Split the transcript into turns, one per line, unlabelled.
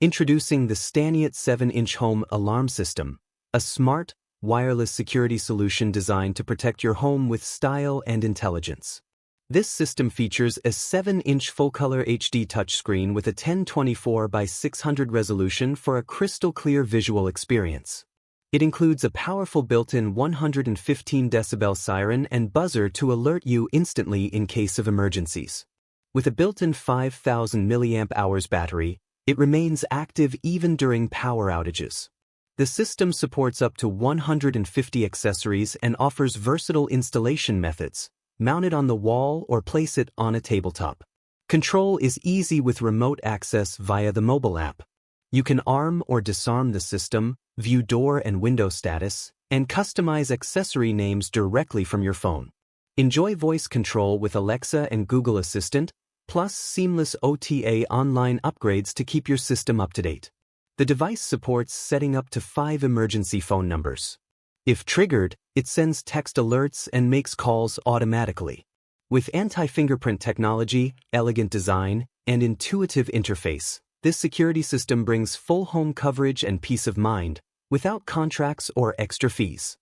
Introducing the Staniot 7-inch home alarm system, a smart, wireless security solution designed to protect your home with style and intelligence. This system features a 7-inch full-color HD touchscreen with a 1024 by 600 resolution for a crystal-clear visual experience. It includes a powerful built-in 115 decibel siren and buzzer to alert you instantly in case of emergencies. With a built-in 5,000 mAh battery, it remains active even during power outages. The system supports up to 150 accessories and offers versatile installation methods, mount it on the wall or place it on a tabletop. Control is easy with remote access via the mobile app. You can arm or disarm the system, view door and window status, and customize accessory names directly from your phone. Enjoy voice control with Alexa and Google Assistant, plus seamless OTA Online Upgrades to keep your system up to date. The device supports setting up to 5 emergency phone numbers. If triggered, it sends text alerts and makes calls automatically. With anti-fingerprint technology, elegant design, and intuitive interface, this security system brings full home coverage and peace of mind, without contracts or extra fees.